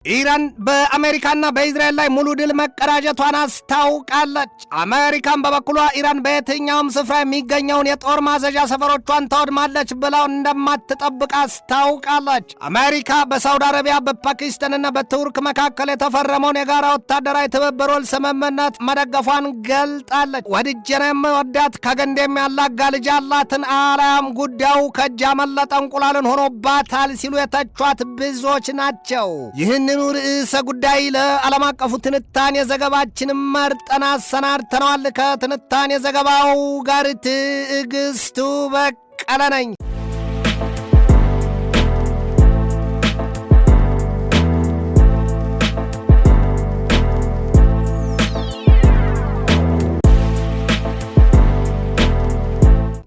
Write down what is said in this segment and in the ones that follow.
ኢራን በአሜሪካና በእስራኤል ላይ ሙሉ ድል መቀዳጀቷን አስታውቃለች። አሜሪካን በበኩሏ ኢራን በየትኛውም ስፍራ የሚገኘውን የጦር ማዘዣ ሰፈሮቿን ታወድማለች ብለው እንደማትጠብቅ አስታውቃለች። አሜሪካ በሳውዲ አረቢያ በፓኪስታንና በቱርክ መካከል የተፈረመውን የጋራ ወታደራዊ ትብብር ውል ስምምነት መደገፏን ገልጣለች። ወድጄ ነው የምወዳት ከገንዴም ያላጋ ልጅ አላትን አልያም ጉዳዩ ከእጅ ያመለጠ እንቁላልን ሆኖባታል ሲሉ የተቿት ብዙዎች ናቸው። ይህንኑ ርዕሰ ጉዳይ ለዓለም አቀፉ ትንታኔ ዘገባችን መርጠን አሰናድተነዋል። ከትንታኔ ዘገባው ጋር ትዕግስቱ በቀለ ነኝ።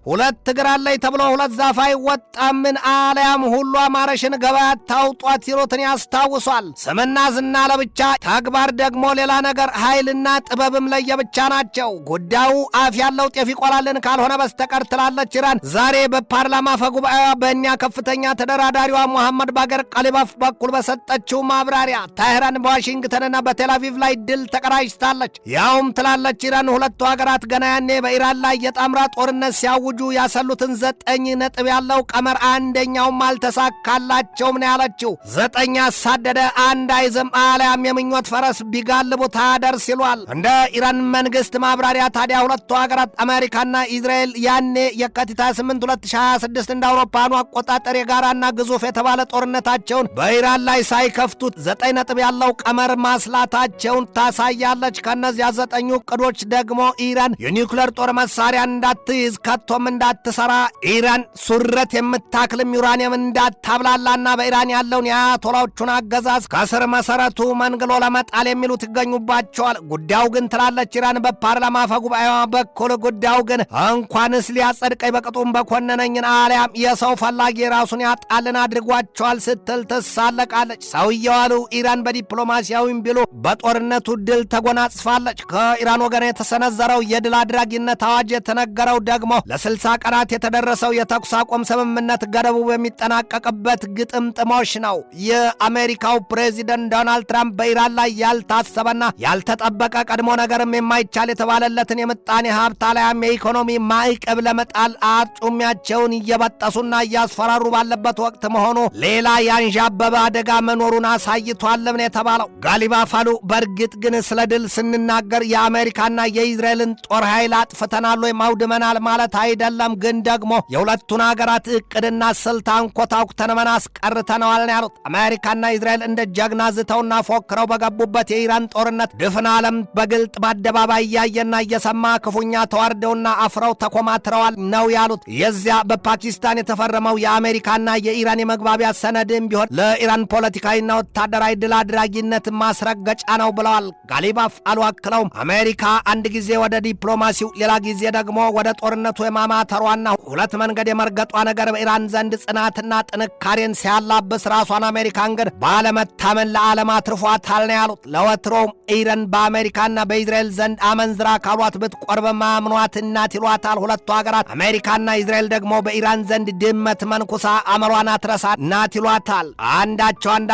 ሁለት እግር አለኝ ተብሎ ሁለት ዛፍ አይወጣም አልያም ሁሉ አማረሽን ገበያ ታውጧት ሲሉትን ያስታውሷል። ስምና ዝና ለብቻ ተግባር ደግሞ ሌላ ነገር፣ ኃይልና ጥበብም ለየብቻ ናቸው። ጉዳዩ አፍ ያለው ጤፍ ይቆላልን ካልሆነ በስተቀር ትላለች ኢራን ዛሬ በፓርላማ ፈጉባኤዋ በእኛ ከፍተኛ ተደራዳሪዋ መሐመድ ባገር ቀሊባፍ በኩል በሰጠችው ማብራሪያ ታህራን በዋሽንግተንና በቴልአቪቭ ላይ ድል ተቀዳጅታለች። ያውም ትላለች ኢራን ሁለቱ ሀገራት ገና ያኔ በኢራን ላይ የጣምራ ጦርነት ሲያውጁ ያሰሉትን 9 ነጥብ ያለው ቀመር አንደኛውም አልተሳካላቸውም ነው ያለችው። 9 ያሳደደ አንድ አይዝም አልያም የምኞት ፈረስ ቢጋልቡ ታደርስ ይሏል። እንደ ኢራን መንግስት ማብራሪያ ታዲያ ሁለቱ ሀገራት አሜሪካና እስራኤል ያኔ የካቲት 28 2026 እንደ አውሮፓውያኑ አቆጣጠር የጋራና ግዙፍ የተባለ ጦርነታቸውን በኢራን ላይ ሳይከፍቱት 9 ነጥብ ያለው ቀመር ማስላታቸውን ታሳያለች። ከነዚያ 9 ዕቅዶች ደግሞ ኢራን የኒውክሌር ጦር መሳሪያ እንዳትይዝ ከቶም እንዳትሰራ ኢራን ሱረት የምታክልም ዩራኒየም እንዳታብላላና በኢራን ያለውን የአያቶላዎቹን አገዛዝ ከስር መሰረቱ መንግሎ ለመጣል የሚሉት ይገኙባቸዋል። ጉዳዩ ግን ትላለች ኢራን በፓርላማ ፈጉባኤዋ በኩል ጉዳዩ ግን እንኳንስ ሊያጸድቀኝ በቅጡም በኮነነኝን አልያም የሰው ፈላጊ ራሱን ያጣልን አድርጓቸዋል ስትል ትሳለቃለች። ሰውየው አሉ ኢራን በዲፕሎማሲያዊም ቢሉ በጦርነቱ ድል ተጎናጽፋለች። ከኢራን ወገን የተሰነዘረው የድል አድራጊነት አዋጅ የተነገረው ደግሞ ለ60 ቀናት የተደረሰው የተኩስ አቁም ስምምነት ገደቡ በሚጠናቀቅበት ግጥምጥሞሽ ነው። የአሜሪካው ፕሬዚደንት ዶናልድ ትራምፕ በኢራን ላይ ያልታሰበና ያልተጠበቀ ቀድሞ ነገርም የማይቻል የተባለለትን የምጣኔ ሀብት አልያም የኢኮኖሚ ማዕቀብ ለመጣል አርጩሚያቸውን እየበጠሱና እያስፈራሩ ባለበት ወቅት መሆኑ ሌላ ያንዣበበ አደጋ መኖሩን አሳይቷልም ነው የተባለው። ጋሊባፍ አሉ በእርግጥ ግን ስለ ድል ስንናገር የአሜሪካና የእስራኤልን ጦር ኃይል አጥፍተናል ወይም አውድመናል ማለት አይደለም፣ ግን ደግሞ የሁለቱን ሀገራት እቅድና ስልት አንኮታኩተን አስቀርተነዋል ነው ያሉት። አሜሪካና እስራኤል እንደ ጀግና ዝተውና ፎክረው በገቡበት የኢራን ጦርነት ድፍን ዓለም በግልጥ በአደባባይ እያየና እየሰማ ክፉኛ ተዋርደውና አፍረው ተኮማትረዋል ነው ያሉት። የዚያ በፓኪስታን የተፈረመው የአሜሪካና የኢራን የመግባቢያ ሰነድም ቢሆን ለኢራን ፖለቲካዊና ወታደራዊ ድል አድራጊነት ማስረገጫ ነው ብለዋል። ጋሊባፍ አሉ አክለውም አሜሪካ አንድ ጊዜ ወደ ዲፕሎማሲው ሌላ ጊዜ ደግሞ ወደ ጦርነቱ የማማተሯና ሁለት መንገድ የመርገጧ ነገር በኢራን ዘንድ ጽናትና ጥንካሬን ሲያላብስ ራሷን አሜሪካን ግን ባለመታመን ለዓለም አትርፏታል ነው ያሉት። ለወትሮም ኢራን በአሜሪካና በእስራኤል ዘንድ አመንዝራ ካሏት ብትቆርብ ማምኗት እናት ይሏታል። ሁለቱ ሀገራት አሜሪካና እስራኤል ደግሞ በኢራን ዘንድ ድመት መንኩሳ አመሯን አትረሳ እናት ይሏታል። አንዳቸውን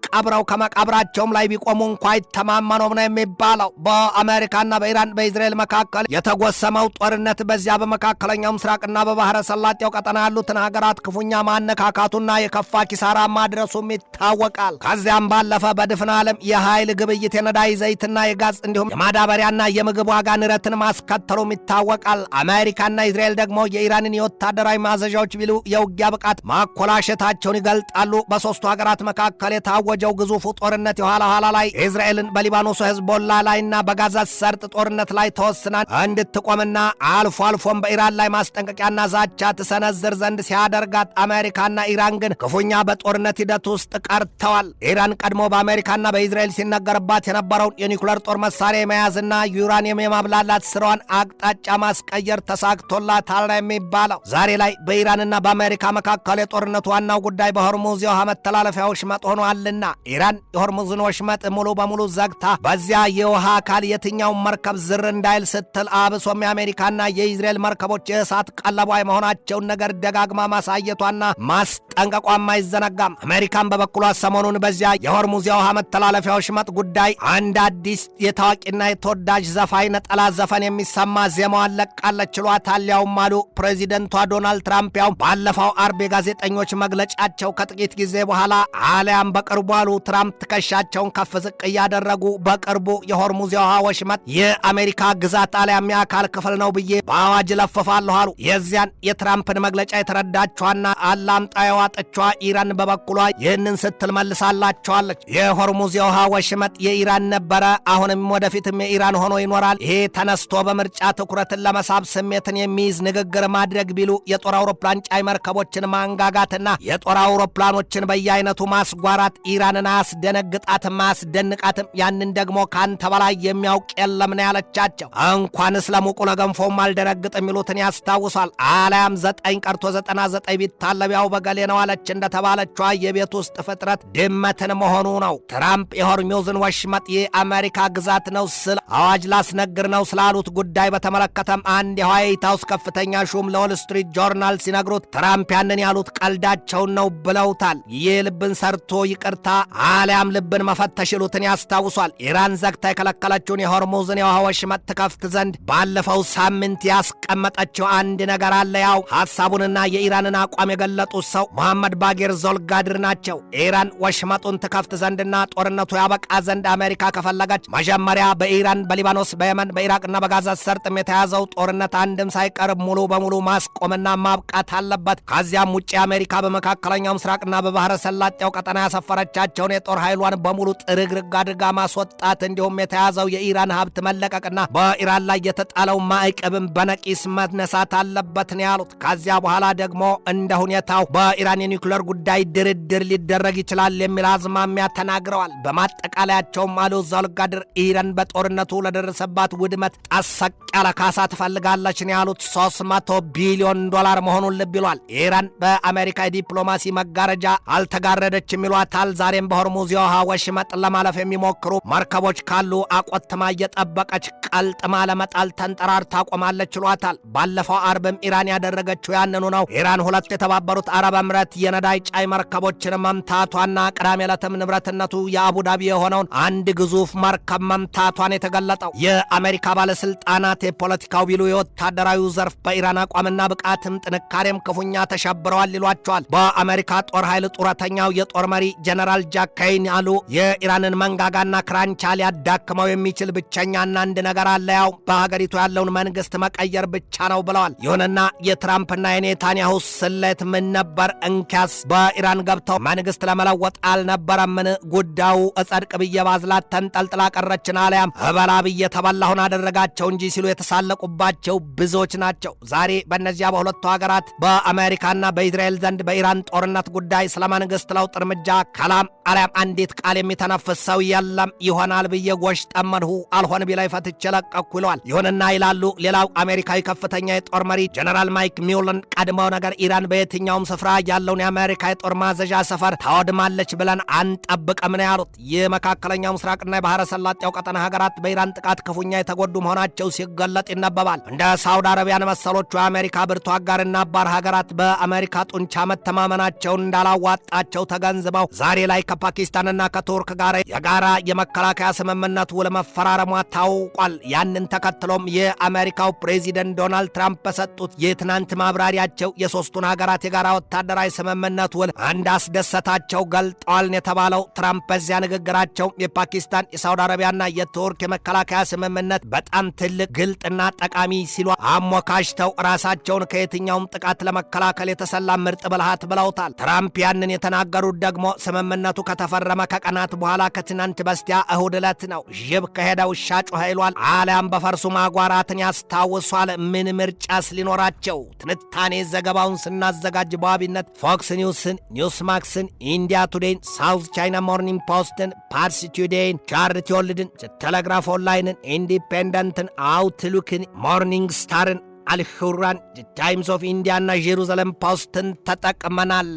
ቀብረው ከመቃብራቸውም ላይ ቢቆሙ እንኳ አይተማመኑም ነው የሚባለው። በአሜሪካና በኢራን በእስራኤል መካከል የተጎሰመው ጦርነት በዚያ በመካከለኛው ምስራቅና በባህረ ሰላጤው ቀጠና ያሉትን ሀገራት ክፉኛ ማነካካቱና የከፋ ኪሳራ ማድረሱም ይታወቃል። ከዚያም ባለፈ በድፍን ዓለም የኃይል ግብይት የነዳጅ ዘይትና የጋዝ እንዲሁም የማዳበሪያና የምግብ ዋጋ ንረትን ማስከተሉም ይታወቃል። አሜሪካና እስራኤል ደግሞ የኢራንን የወታደራዊ ማዘዣዎች ቢሉ የውጊያ ብቃት ማኮላሸታቸውን ይገልጣሉ። በሶስቱ ሀገራት መካከል የታወጀው ግዙፉ ጦርነት የኋላ ኋላ ላይ እስራኤልን በሊባኖሱ ሄዝቦላ ላይና በጋዛ ሰርጥ ጦርነት ላይ ተወስና እንድትቆምና አልፎ አልፎም በኢራን ላይ ማስጠንቀቂያና ዛቻ ትሰነዝር ዘንድ ሲያደርጋት አሜሪካና ኢራን ግን ክፉኛ በጦርነት ሂደት ውስጥ ቀርተዋል። ኢራን ቀድሞ በአሜሪካና በእስራኤል ሲነገርባት የነበረውን የኒውክሌር ጦር መሳሪያ የመያዝና ዩራኒየም የማብላላት ስራዋን አቅጣጫ ማስቀየር ተሳክቶላታል ነው የሚባለው። ዛሬ ላይ በኢራንና በአሜሪካ መካከል የጦርነቱ ዋናው ጉዳይ በሆርሙዝ የውሃ መተላለፊያ ወሽመጥ ሆኗልና ኢራን የሆርሙዝን ወሽመጥ ሙሉ በሙሉ ዘግታ በዚያ የውሃ አካል የትኛውን መርከብ ዝር እንዳይል ስትል አብሶም የአሜሪካና የእስራኤል መርከቦች የእሳት እሳት ቀለቧ የመሆናቸውን ነገር ደጋግማ ማሳየቷና ማስጠንቀቋም አይዘነጋም። አሜሪካን በበኩሏ ሰሞኑን በዚያ የሆርሙዝ የውሃ መተላለፊያ ወሽመጥ ጉዳይ አንድ አዲስ የታዋቂና የተወዳጅ ዘፋኝ ነጠላ ዘፈን የሚሰማ ዜማዋን ለቃለች ችሏታል። ያውም አሉ ፕሬዚደንቷ ዶናልድ ትራምፕ ያው ባለፈው አርብ የጋዜጠኞች መግለጫቸው ከጥቂት ጊዜ በኋላ አሊያም በቅርቡ አሉ ትራምፕ ትከሻቸውን ከፍ ዝቅ እያደረጉ በቅርቡ የሆርሙዝ የውሃ ወሽመጥ የአሜሪካ ግዛት አሊያም የአካል ክፍል ነው ብዬ በአዋጅ ለፍፋለሁ አሉ። የዚያን የትራምፕን መግለጫ የተረዳችዋና አላምጣ የዋጠችዋ ኢራን በበኩሏ ይህንን ስትል መልሳላቸዋለች። የሆርሙዝ የውሃ ወሽመጥ የኢራን ነበረ፣ አሁንም ወደፊትም የኢራን ሆኖ ይኖራል። ይሄ ተነስቶ በምርጫ ትኩረትን ለመሳብ ስሜትን የሚይዝ ንግግር ማድረግ ቢሉ የጦር አውሮፕላን ጫይ መርከቦችን ማንጋጋትና የጦር አውሮፕላኖችን በየአይነቱ ማስጓራት ኢራንን አያስደነግጣትም አያስደንቃትም። ያንን ደግሞ ካንተ በላይ የሚያውቅ የለም ነው ያለቻቸው። እንኳንስ ለሙቁ ለገንፎም አልደነግጥ የሚሉትን ያስታውሷል። አሊያም 9 ቀርቶ 99 ቢታለቢያው በገሌ ነው አለች እንደተባለችዋ የቤት ውስጥ ፍጥረት ድመትን መሆኑ ነው። ትራምፕ የሆርሙዝን ወሽመጥ የአሜሪካ ግዛት ነው ስል አዋጅ ላስነግር ነው ስላሉት ጉዳይ በተመለከተም አንድ የዋይት ሃውስ ከፍተኛ ሹም ለዎል ስትሪት ጆርናል ሲነግሩት ትራምፕ ያንን ያሉት ቀልዳቸውን ነው ብለውታል። ይህ ልብን ሰርቶ ይቅርታ አሊያም ልብን መፈተሽ ይሉትን ያስታውሷል። ኢራን ዘግታ የከለከለችውን የሆርሙዝን የውሃ ወሽመጥ ትከፍት ዘንድ ባለፈው ሳምንት ያስቀመጠችው አንድ ነገር አለ። ያው ሐሳቡንና የኢራንን አቋም የገለጡት ሰው መሐመድ ባጌር ዞልጋድር ናቸው። ኢራን ወሽመጡን ትከፍት ዘንድና ጦርነቱ ያበቃ ዘንድ አሜሪካ ከፈለገች መጀመሪያ በኢራን፣ በሊባኖስ፣ በየመን፣ በኢራቅና በጋዛ ሰርጥም የተያዘው ጦርነት አንድም ሳይቀር ሙሉ በሙሉ ማስቆምና ማብቃት አለበት። ከዚያም ውጪ አሜሪካ በመካከለኛው ምስራቅና በባህረ ሰላጤው ቀጠና ያሰፈረቻቸውን የጦር ኃይሏን በሙሉ ጥርግርግ አድርጋ ማስወጣት እንዲሁም የተያዘው የኢራን ሀብት መለቀቅና በኢራን ላይ የተጣለው ማዕቀብም በነቂስ መነሳት አለበት ነው ያሉት። ከዚያ በኋላ ደግሞ እንደ ሁኔታው በኢራን የኒውክሌር ጉዳይ ድርድር ሊደረግ ይችላል የሚል አዝማሚያ ተናግረዋል። በማጠቃለያቸውም አሉ ዞልጋድር ኢራን በጦርነቱ ለደረሰባት ውድመት ጠሰቅ ያለ ካሳ ትፈልጋለች ነው ያሉት። 300 ቢሊዮን ዶላር መሆኑን ልብ ይሏል። ኢራን በአሜሪካ የዲፕሎማሲ መጋረጃ አልተጋረደችም ይሏታል። ዛሬም በሆርሙዝ የውሃ ወሽመጥ ለማለፍ የሚሞክሩ መርከቦች ካሉ አቆትማ እየጠበቀች ቀልጥማ ለመጣል ተንጠራርታ ቆማለች ይሏታል። ባለፈው አርብም ኢራን ያደረገችው ያንኑ ነው። ኢራን 2 የተባበሩት አረብ ኤምሬት የነዳጅ ጫይ መርከቦችን መምታቷና ቅዳሜ ዕለትም ንብረትነቱ የአቡዳቢ የሆነውን አንድ ግዙፍ መርከብ መምታቷን የተገለጠው የአሜሪካ ባለስልጣናት የፖለቲካው ቢሉ የወታደራዊ ዘርፍ በኢራን አቋምና ብቃትም ጥንካሬም ክፉኛ ተሸብረዋል ይሏቸዋል። በአሜሪካ ጦር ኃይል ጡረተኛው የጦር መሪ ጀነራል ጃክ ኬይን አሉ የኢራንን መንጋጋና ክራንቻ ሊያዳክመው የሚችል ብቸኛና አንድ ነገር አለ፣ ያው በሀገሪቱ ያለውን መንግስት መቀየር ብቻ ነው ብለዋል። ይሁንና የትራምፕና የኔታንያሁ ስሌት ምን ነበር? እንኪያስ በኢራን ገብተው መንግስት ለመለወጥ አልነበረምን? ጉዳዩ እጸድቅ ብዬ ባዝላት ተንጠልጥላ ቀረችን አሊያም እበላ ብዬ ተበላሁን አደረጋቸው እንጂ ሲሉ የተሳለቁባቸው ብዙዎች ናቸው። ዛሬ በእነዚያ በሁለቱ ሀገራት በአሜሪካና በእስራኤል ዘንድ በኢራን ጦርነት ጉዳይ ስለ መንግስት ለውጥ እርምጃ ከላም አሊያም አንዲት ቃል የሚተነፍስ ሰው የለም። ይሆናል ብዬ ጎሽ ጠመድሁ አልሆን ቢላይ ፈትቼ ለቀኩ ይለዋል። ይሁንና ይላሉ ሌላው አሜሪካዊ ከፍተኛ የጦር መሪ ጀነራል ማይክ ሚውለን ቀድመው ነገር ኢራን በየትኛውም ስፍራ ያለውን የአሜሪካ የጦር ማዘዣ ሰፈር ታወድማለች ብለን አንጠብቅም ነው ያሉት። የመካከለኛው ምስራቅና የባህረ ሰላጤው ቀጠና ሀገራት በኢራን ጥቃት ክፉኛ የተጎዱ መሆናቸው ሲገለጥ ይነበባል። እንደ ሳውዲ አረቢያን መሰሎቹ የአሜሪካ ብርቱ አጋርና አባር ሀገራት በአሜሪካ ጡንቻ መተማመናቸውን እንዳላዋጣቸው ተገንዝበው ዛሬ ላይ ከፓኪስታንና ከቱርክ ጋር የጋራ የመከላከያ ስምምነት ውል መፈራረሟ ታውቋል። ያንን ተከትሎም የአሜሪካው ፕሬዚደንት ዶናልድ ትራምፕ በሰጡት የትናንት ማብራሪያቸው የሶስቱን ሀገራት የጋራ ወታደራዊ ስምምነት ውል እንዳስደሰታቸው ገልጠዋል የተባለው ትራምፕ በዚያ ንግግራቸው የፓኪስታን፣ የሳውዲ አረቢያና የቱርክ የመከላከያ ስምምነት በጣም ትልቅ፣ ግልጥና ጠቃሚ ሲሉ አሞካሽተው ራሳቸውን ከየትኛውም ጥቃት ለመከላከል የተሰላ ምርጥ ብልሃት ብለውታል። ትራምፕ ያንን የተናገሩት ደግሞ ስምምነቱ ከተፈረመ ከቀናት በኋላ ከትናንት በስቲያ እሁድ ዕለት ነው። ጅብ ከሄደ ውሻ ጮኸ ይሏል። አሊያም በፈርሱ ማጓራትን ያስታውሷል። ምን ምርጫስ ሊኖራቸው? ትንታኔ ዘገባውን ስናዘጋጅ በዋቢነት ፎክስ ኒውስን፣ ኒውስማክስን፣ ኢንዲያ ቱዴይን፣ ሳውዝ ቻይና ሞርኒንግ ፖስትን፣ ፓርስ ቱዴይን፣ ቻሪቲ ወርልድን፣ ቴሌግራፍ ኦንላይንን፣ ኢንዲፔንደንትን፣ አውትሉክን፣ ሞርኒንግ ስታርን፣ አልሁራን፣ ታይምስ ኦፍ ኢንዲያና ጄሩሳሌም ፖስትን ተጠቅመናል።